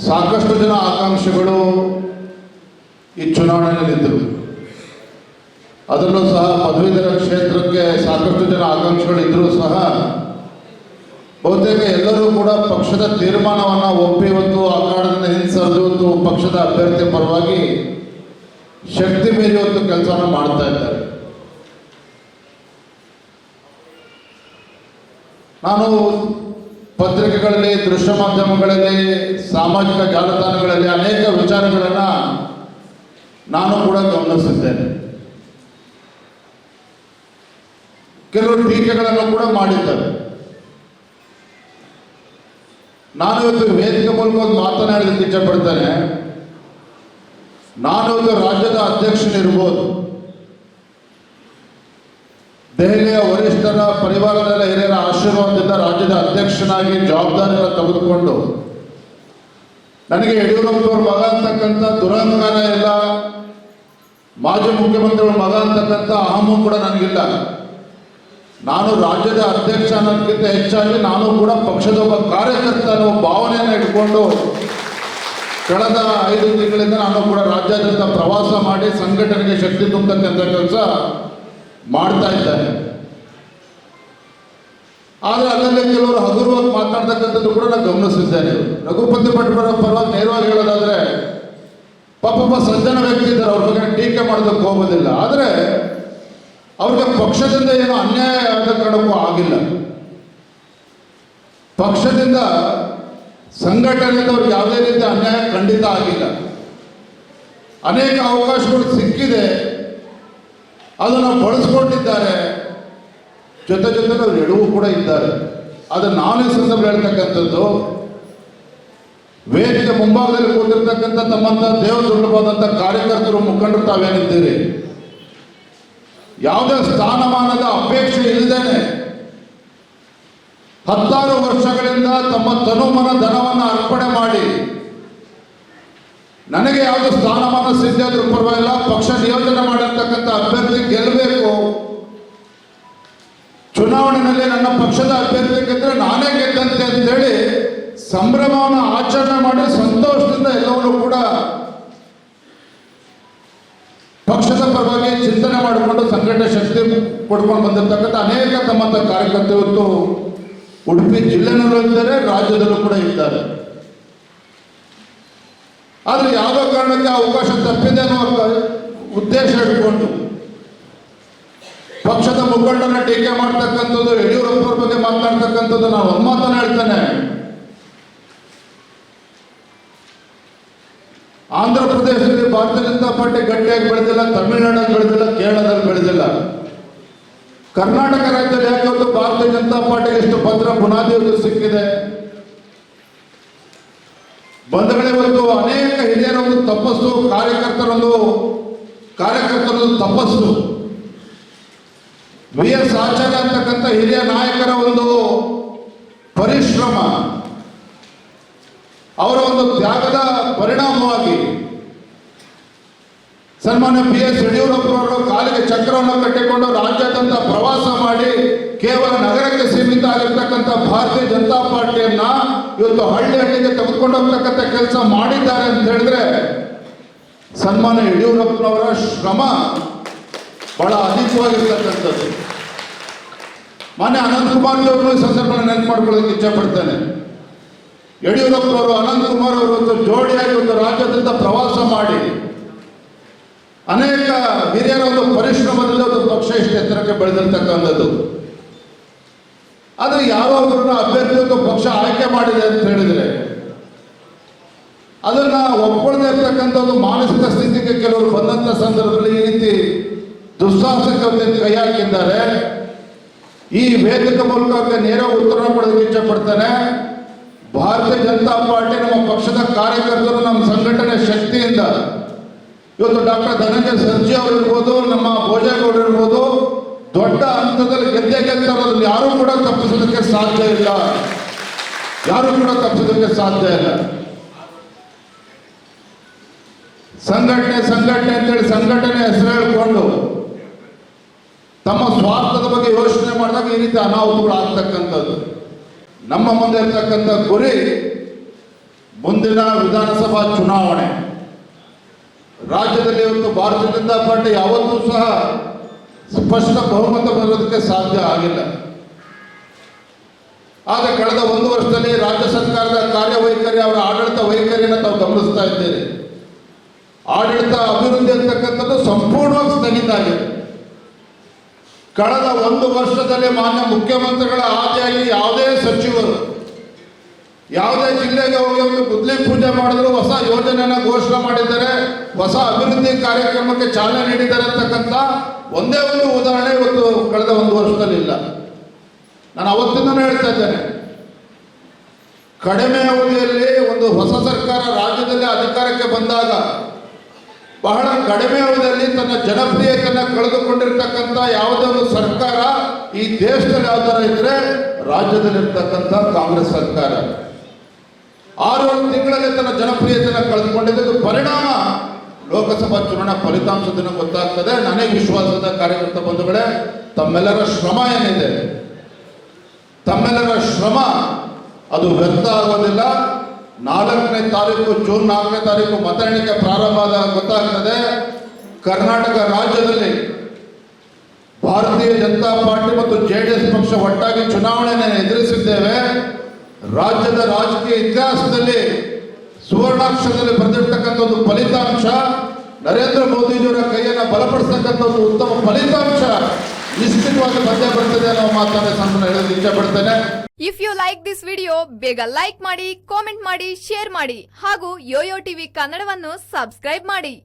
ಸಾಕಷ್ಟು ಜನ ಆಕಾಂಕ್ಷಿಗಳು ಈ ಚುನಾವಣೆಯಲ್ಲಿದ್ದರು. ಅದರಲ್ಲೂ ಸಹ ಪದವೀಧರ ಕ್ಷೇತ್ರಕ್ಕೆ ಸಾಕಷ್ಟು ಜನ ಆಕಾಂಕ್ಷಿಗಳು ಇದ್ದರೂ ಸಹ ಬಹುತೇಕ ಎಲ್ಲರೂ ಕೂಡ ಪಕ್ಷದ ತೀರ್ಮಾನವನ್ನು ಒಪ್ಪಿ ಇವತ್ತು ಅಖಾಡದಿಂದ ಹಿಂಸರಿದು ಇವತ್ತು ಪಕ್ಷದ ಅಭ್ಯರ್ಥಿ ಪರವಾಗಿ ಶಕ್ತಿ ಮೀರಿ ಇವತ್ತು ಕೆಲಸವನ್ನು ಮಾಡ್ತಾ ಇದ್ದಾರೆ. ನಾನು ಪತ್ರಿಕೆಗಳಲ್ಲಿ, ದೃಶ್ಯ ಮಾಧ್ಯಮಗಳಲ್ಲಿ, ಸಾಮಾಜಿಕ ಜಾಲತಾಣಗಳಲ್ಲಿ ಅನೇಕ ವಿಚಾರಗಳನ್ನು ನಾನು ಕೂಡ ಗಮನಿಸಿದ್ದೇನೆ. ಕೆಲವರು ಟೀಕೆಗಳನ್ನು ಕೂಡ ಮಾಡಿದ್ದಾರೆ. ನಾನು ಇವತ್ತು ವೇದಿಕೆ ಮೂಲಕ ಒಂದು ಮಾತನಾಡಲಿಕ್ಕೆ ಇಚ್ಛಪಡ್ತೇನೆ. ನಾನು ಇವತ್ತು ರಾಜ್ಯದ ಅಧ್ಯಕ್ಷನಿರ್ಬೋದು, ದೆಹಲಿಯ ವರಿಷ್ಠರ ಪರಿವಾರದಲ್ಲ ಹಿರಿಯರ ಆಶೀರ್ವಾದದಿಂದ ರಾಜ್ಯದ ಅಧ್ಯಕ್ಷನಾಗಿ ಜವಾಬ್ದಾರಿಯನ್ನು ತೆಗೆದುಕೊಂಡು ನನಗೆ ಯಡಿಯೂರಪ್ಪನವ್ರ ಮಗ ಅಂತಕ್ಕಂಥ ದುರಹಂಕಾರ ಇಲ್ಲ, ಮಾಜಿ ಮುಖ್ಯಮಂತ್ರಿಗಳ ಮಗ ಅಂತಕ್ಕಂಥ ಅಹಮು ಕೂಡ ನನಗಿಲ್ಲ. ನಾನು ರಾಜ್ಯದ ಅಧ್ಯಕ್ಷ ಅನ್ನೋದಕ್ಕಿಂತ ಹೆಚ್ಚಾಗಿ ನಾನು ಕೂಡ ಪಕ್ಷದ ಒಬ್ಬ ಕಾರ್ಯಕರ್ತ ಅನ್ನೋ ಭಾವನೆಯನ್ನು ಇಟ್ಕೊಂಡು ಕಳೆದ 5 ತಿಂಗಳಿಂದ ನಾನು ಕೂಡ ರಾಜ್ಯಾದ್ಯಂತ ಪ್ರವಾಸ ಮಾಡಿ ಸಂಘಟನೆಗೆ ಶಕ್ತಿ ತುಂಬತಕ್ಕಂಥ ಕೆಲಸ ಮಾಡ್ತಾ ಇದ್ದಾರೆ. ಆದರೆ ಅಲ್ಲಲ್ಲಿ ಕೆಲವರು ಹಗುರವಾಗಿ ಮಾತಾಡ್ತಕ್ಕಂಥದ್ದು ಕೂಡ ನಾನು ಗಮನಿಸಿದ್ದೇನೆ. ರಘುಪತಿ ಭಟ್ರ ಪರವಾಗಿ ನೇರವಾಗಿ ಹೇಳೋದಾದ್ರೆ ಪಾಪ ಸಜ್ಜನ ವ್ಯಕ್ತಿ ಇದ್ದಾರೆ, ಅವ್ರ ಬಗ್ಗೆ ಟೀಕೆ ಮಾಡೋದಕ್ಕೆ ಹೋಗೋದಿಲ್ಲ. ಆದರೆ ಅವ್ರಿಗೆ ಪಕ್ಷದಿಂದ ಏನು ಅನ್ಯಾಯ ಆದ ಕಾರಣಕ್ಕೂ ಆಗಿಲ್ಲ. ಪಕ್ಷದಿಂದ ಸಂಘಟನೆಯಿಂದ ಅವ್ರಿಗೆ ಯಾವುದೇ ರೀತಿ ಅನ್ಯಾಯ ಖಂಡಿತ ಆಗಿಲ್ಲ. ಅನೇಕ ಅವಕಾಶಗಳು ಸಿಕ್ಕಿದೆ, ಅದನ್ನು ಬಳಸ್ಕೊಂಡಿದ್ದಾರೆ. ಜೊತೆಗೆ ಅವ್ರು ಎಡವು ಕೂಡ ಇದ್ದಾರೆ. ಆದರೆ ನಾನೇ ಸಂದರ್ಭ ಹೇಳ್ತಕ್ಕಂಥದ್ದು, ವೇದಿಕೆ ಮುಂಭಾಗದಲ್ಲಿ ಕೂತಿರ್ತಕ್ಕಂಥ ತಮ್ಮಂಥ ದೇವದುರ್ಲಭವಾದಂಥ ಕಾರ್ಯಕರ್ತರು, ಮುಖಂಡರು ತಾವೇನಿದ್ದೀರಿ, ಯಾವುದೇ ಸ್ಥಾನಮಾನದ ಅಪೇಕ್ಷೆ ಇಲ್ಲದೇನೆ 16 ವರ್ಷಗಳಿಂದ ತಮ್ಮ ತನುಮನ ಧನವನ್ನು ಅರ್ಪಣೆ ಮಾಡಿ ನನಗೆ ಯಾವುದೇ ಸ್ಥಾನಮಾನ ಸಿದ್ಧಾದ್ರೂ ಪರವಾಗಿಲ್ಲ, ಪಕ್ಷ ನಿಯೋಜನೆ ಮಾಡಿರ್ತಕ್ಕಂಥ ಅಭ್ಯರ್ಥಿ ಗೆಲ್ಲಬೇಕು, ಚುನಾವಣೆಯಲ್ಲಿ ನನ್ನ ಪಕ್ಷದ ಅಭ್ಯರ್ಥಿ ಗೆದ್ದರೆ ನಾನೇ ಗೆದ್ದಂತೆ ಅಂತೇಳಿ ಸಂಭ್ರಮವನ್ನು ಆಚರಣೆ ಮಾಡಿ ಸಂತೋಷದಿಂದ ಎಲ್ಲವನ್ನೂ ಕೂಡ ಪಕ್ಷದ ಪರವಾಗಿ ಚಿಂತನೆ ಮಾಡಿಕೊಂಡು ಸಂಘಟನೆ ಶಕ್ತಿ ಕೊಡ್ಕೊಂಡು ಬಂದಿರತಕ್ಕಂಥ ಅನೇಕ ತಮ್ಮಂಥ ಕಾರ್ಯಕರ್ತರು ಇವತ್ತು ಉಡುಪಿ ಜಿಲ್ಲೆನಲ್ಲೂ ಇದ್ದಾರೆ, ರಾಜ್ಯದಲ್ಲೂ ಕೂಡ ಇದ್ದಾರೆ. ಆದರೆ ಯಾವುದೋ ಕಾರಣಕ್ಕೆ ಅವಕಾಶ ತಪ್ಪಿದೆ ಅನ್ನೋ ಉದ್ದೇಶ ಇಟ್ಕೊಂಡು ಪಕ್ಷದ ಮುಖಂಡರನ್ನ ಟೀಕೆ ಮಾಡ್ತಕ್ಕಂಥದ್ದು, ಯಡಿಯೂರಪ್ಪರ ಬಗ್ಗೆ ಮಾತನಾಡ್ತಕ್ಕಂಥದ್ದು, ನಾನು ಒಂದು ಮಾತನ್ನು ಹೇಳ್ತೇನೆ. ಆಂಧ್ರ ಪ್ರದೇಶದಲ್ಲಿ ಭಾರತೀಯ ಜನತಾ ಪಾರ್ಟಿ ಗಟ್ಟಿಯಾಗಿ ಬೆಳೆದಿಲ್ಲ, ತಮಿಳುನಾಡಲ್ಲಿ ಬೆಳೆದಿಲ್ಲ, ಕೇರಳದಲ್ಲಿ ಬೆಳೆದಿಲ್ಲ. ಕರ್ನಾಟಕ ರಾಜ್ಯದಲ್ಲಿ ಯಾಕೆ ಇವತ್ತು ಭಾರತೀಯ ಜನತಾ ಪಾರ್ಟಿಗೆ ಎಷ್ಟು ಭದ್ರ ಬುನಾದಿ ಸಿಕ್ಕಿದೆ. ಬಂಧುಗಳೇ, ಇವತ್ತು ಅನೇಕ ಹಿರಿಯರ ಒಂದು ತಪಸ್ಸು, ಕಾರ್ಯಕರ್ತರೊಂದು ತಪಸ್ಸು, VS ಆಚಾರ್ಯ ಅಂತಕ್ಕಂಥ ಹಿರಿಯ ನಾಯಕರ ಒಂದು ಪರಿಶ್ರಮ, ಅವರ ಒಂದು ತ್ಯಾಗದ ಪರಿಣಾಮವಾಗಿ ಸನ್ಮಾನ್ಯ PS ಯಡಿಯೂರಪ್ಪನವರು ಕಾಲಿಗೆ ಚಕ್ರವನ್ನು ಕಟ್ಟಿಕೊಂಡು ರಾಜ್ಯಾದ್ಯಂತ ಪ್ರವಾಸ ಮಾಡಿ ಕೇವಲ ನಗರಕ್ಕೆ ಸೀಮಿತ ಆಗಿರ್ತಕ್ಕಂಥ ಭಾರತೀಯ ಜನತಾ ಪಾರ್ಟಿಯನ್ನ ಇವತ್ತು ಹಳ್ಳಿಗೆ ತೆಗೆದುಕೊಂಡು ಹೋಗ್ತಕ್ಕಂಥ ಕೆಲಸ ಮಾಡಿದ್ದಾರೆ ಅಂತ ಹೇಳಿದ್ರೆ ಸನ್ಮಾನ್ಯ ಯಡಿಯೂರಪ್ಪನವರ ಶ್ರಮ ಬಹಳ ಅಧಿಕವಾಗಿರ್ತಕ್ಕಂಥದ್ದು. ಮಾನ್ಯ ಅನಂತಕುಮಾರ್ ಅವರು ಈ ಸಂದರ್ಭದಲ್ಲಿ ನೆನಪು ಮಾಡ್ಕೊಳ್ಳೋದಕ್ಕೆ ಇಚ್ಛೆ ಪಡ್ತೇನೆ. ಯಡಿಯೂರಪ್ಪನವರು, ಅನಂತಕುಮಾರ್ ಅವರು ಒಂದು ಜೋಡಿಯಾಗಿ ಒಂದು ರಾಜ್ಯಾದ್ಯಂತ ಪ್ರವಾಸ ಮಾಡಿ ಅನೇಕ ಹಿರಿಯರ ಒಂದು ಪರಿಶ್ರಮದಲ್ಲಿ ಒಂದು ಪಕ್ಷ ಇಷ್ಟು ಎತ್ತರಕ್ಕೆ ಬೆಳೆದಿರ್ತಕ್ಕಂಥದ್ದು. ಆದರೆ ಯಾರೋ ಒಬ್ಬರನ್ನ ಅಭ್ಯರ್ಥಿ ಪಕ್ಷ ಆಯ್ಕೆ ಮಾಡಿದೆ ಅಂತ ಹೇಳಿದರೆ ಅದನ್ನ ಒಪ್ಕೊಳ್ಳದೆ ಇರ್ತಕ್ಕಂಥ ಒಂದು ಮಾನಸಿಕ ಸ್ಥಿತಿಗೆ ಕೆಲವರು ಬಂದಂಥ ಸಂದರ್ಭದಲ್ಲಿ ಈ ರೀತಿ ದುಸ್ಸಾಹಸಕ್ಕೆ ಕೈ ಹಾಕಿದ್ದಾರೆ. ಈ ವೇದಿಕೆ ಮೂಲಕ ಅವರಿಗೆ ನೇರ ಉತ್ತರ ಕೊಡೋದಕ್ಕೆ ಇಚ್ಛೆ ಪಡ್ತಾನೆ. ಭಾರತೀಯ ಜನತಾ ಪಾರ್ಟಿ ನಮ್ಮ ಪಕ್ಷದ ಕಾರ್ಯಕರ್ತರು, ನಮ್ಮ ಸಂಘಟನೆ ಶಕ್ತಿಯಿಂದ ಇವತ್ತು ಡಾಕ್ಟರ್ ಧನಂಜಯ ಸರ್ಜಿ ಅವರು ಇರ್ಬೋದು, ನಮ್ಮ ಭೋಜೇಗೌಡರು ಇರ್ಬೋದು, ದೊಡ್ಡ ಹಂತದಲ್ಲಿ ಗೆದ್ದಿರೋದ್ರಲ್ಲಿ ಯಾರೂ ಕೂಡ ತಪ್ಪಿಸೋದಕ್ಕೆ ಸಾಧ್ಯ ಇಲ್ಲ. ಸಂಘಟನೆ ಅಂತೇಳಿ ಸಂಘಟನೆ ಹೆಸರು ಹೇಳ್ಕೊಂಡು ತಮ್ಮ ಸ್ವಾರ್ಥದ ಬಗ್ಗೆ ಯೋಚನೆ ಮಾಡಿದಾಗ ಈ ರೀತಿ ಅನಾಹುತಗಳು ಆಗ್ತಕ್ಕಂಥದ್ದು. ನಮ್ಮ ಮುಂದೆ ಇರ್ತಕ್ಕಂಥ ಗುರಿ ಮುಂದಿನ ವಿಧಾನಸಭಾ ಚುನಾವಣೆ ರಾಜ್ಯದಲ್ಲಿ ಇವತ್ತು ಭಾರತೀಯ ಜನತಾ ಪಾರ್ಟಿ ಯಾವತ್ತೂ ಸಹ ಸ್ಪಷ್ಟ ಬಹುಮತ ಬರೋದಕ್ಕೆ ಸಾಧ್ಯ ಆಗಿಲ್ಲ. ಆದರೆ ಕಳೆದ 1 ವರ್ಷದಲ್ಲಿ ರಾಜ್ಯ ಸರ್ಕಾರದ ಕಾರ್ಯವೈಖರಿ, ಅವರ ಆಡಳಿತ ವೈಖರಿಯನ್ನು ತಾವು ಗಮನಿಸ್ತಾ ಇದ್ದೀರಿ. ಆಡಳಿತ ಅಭಿವೃದ್ಧಿ ಅಂತಕ್ಕಂಥದ್ದು ಸಂಪೂರ್ಣವಾಗಿ ಸ್ಥಗಿತ ಆಗಿದೆ. ಕಳೆದ 1 ವರ್ಷದಲ್ಲಿ ಮಾನ್ಯ ಮುಖ್ಯಮಂತ್ರಿಗಳ ಆದಿಯಾಗಿ ಯಾವುದೇ ಸಚಿವರು ಯಾವುದೇ ಜಿಲ್ಲೆಗೆ ಹೋಗಿ ಒಂದು ಗುದ್ಲಿ ಪೂಜೆ ಮಾಡಿದ್ರು, ಹೊಸ ಯೋಜನೆಯನ್ನ ಘೋಷಣೆ ಮಾಡಿದ್ದಾರೆ, ಹೊಸ ಅಭಿವೃದ್ಧಿ ಕಾರ್ಯಕ್ರಮಕ್ಕೆ ಚಾಲನೆ ನೀಡಿದ್ದಾರೆ ಅಂತಕ್ಕಂಥ ಒಂದೇ ಒಂದು ಉದಾಹರಣೆ ಇವತ್ತು ಕಳೆದ 1 ವರ್ಷದಲ್ಲಿ ಇಲ್ಲ. ನಾನು ಅವತ್ತಿಂದನೂ ಹೇಳ್ತಾ ಇದ್ದೇನೆ, ಕಡಿಮೆ ಅವಧಿಯಲ್ಲಿ ಒಂದು ಹೊಸ ಸರ್ಕಾರ ರಾಜ್ಯದಲ್ಲಿ ಅಧಿಕಾರಕ್ಕೆ ಬಂದಾಗ ಬಹಳ ಕಡಿಮೆ ಅವಧಿಯಲ್ಲಿ ತನ್ನ ಜನಪ್ರಿಯತೆಯನ್ನು ಕಳೆದುಕೊಂಡಿರ್ತಕ್ಕಂಥ ಯಾವುದೇ ಒಂದು ಸರ್ಕಾರ ಈ ದೇಶದಲ್ಲಿ ಯಾವ ಥರ ಇದ್ರೆ ರಾಜ್ಯದಲ್ಲಿರ್ತಕ್ಕಂಥ ಕಾಂಗ್ರೆಸ್ ಸರ್ಕಾರ 6 ತಿಂಗಳಲ್ಲಿ ತನ್ನ ಜನಪ್ರಿಯತೆಯನ್ನು ಕಳೆದುಕೊಂಡಿದೆ. ಇದು ಪರಿಣಾಮ ಲೋಕಸಭಾ ಚುನಾವಣಾ ಫಲಿತಾಂಶದಿಂದ ಗೊತ್ತಾಗ್ತದೆ. ನನಗೆ ವಿಶ್ವಾಸದ ಕಾರ್ಯಕರ್ತ ಬಂಧುಗಳೇ, ತಮ್ಮೆಲ್ಲರ ಶ್ರಮ ಏನಿದೆ, ತಮ್ಮೆಲ್ಲರ ಶ್ರಮ ಅದು ವ್ಯರ್ಥ ಆಗೋದಿಲ್ಲ. 4ನೇ ತಾರೀಕು, ಜೂನ್ 4ನೇ ತಾರೀಕು ಮತ ಎಣಿಕೆ ಪ್ರಾರಂಭ ಆದಾಗ ಗೊತ್ತಾಗ್ತದೆ. ಕರ್ನಾಟಕ ರಾಜ್ಯದಲ್ಲಿ ಭಾರತೀಯ ಜನತಾ ಪಾರ್ಟಿ ಮತ್ತು JDS ಪಕ್ಷ ಒಟ್ಟಾಗಿ ಚುನಾವಣೆಯನ್ನು ಎದುರಿಸಿದ್ದೇವೆ. ರಾಜ್ಯದ ರಾಜಕೀಯ ಇತಿಹಾಸದಲ್ಲಿ ಸುವರ್ಣಾಕ್ಷರದಲ್ಲಿ ಬರೆದಿರ್ತಕ್ಕಂಥ ಒಂದು ಫಲಿತಾಂಶ, ನರೇಂದ್ರ ಮೋದಿಜಿಯವರ ಕೈಯನ್ನು ಬಲಪಡಿಸ್ತಕ್ಕಂಥ ಒಂದು ಉತ್ತಮ ಫಲಿತಾಂಶ ನಿಶ್ಚಿತವಾಗಿ ಬಂದೇ ಬರ್ತದೆ ಅನ್ನೋ ಮಾತನ್ನ ಸಂದರ್ಭ ಹೇಳೋದು ಇಚ್ಛೆ ಪಡ್ತೇನೆ. If you like this video, ಬೇಗ ಲೈಕ್ ಮಾಡಿ, ಕಾಮೆಂಟ್ ಮಾಡಿ, ಶೇರ್ ಮಾಡಿ ಹಾಗೂ ಯೋಯೋ ಟಿವಿ ಕನ್ನಡವನ್ನು ಸಬ್ಸ್ಕ್ರೈಬ್ ಮಾಡಿ.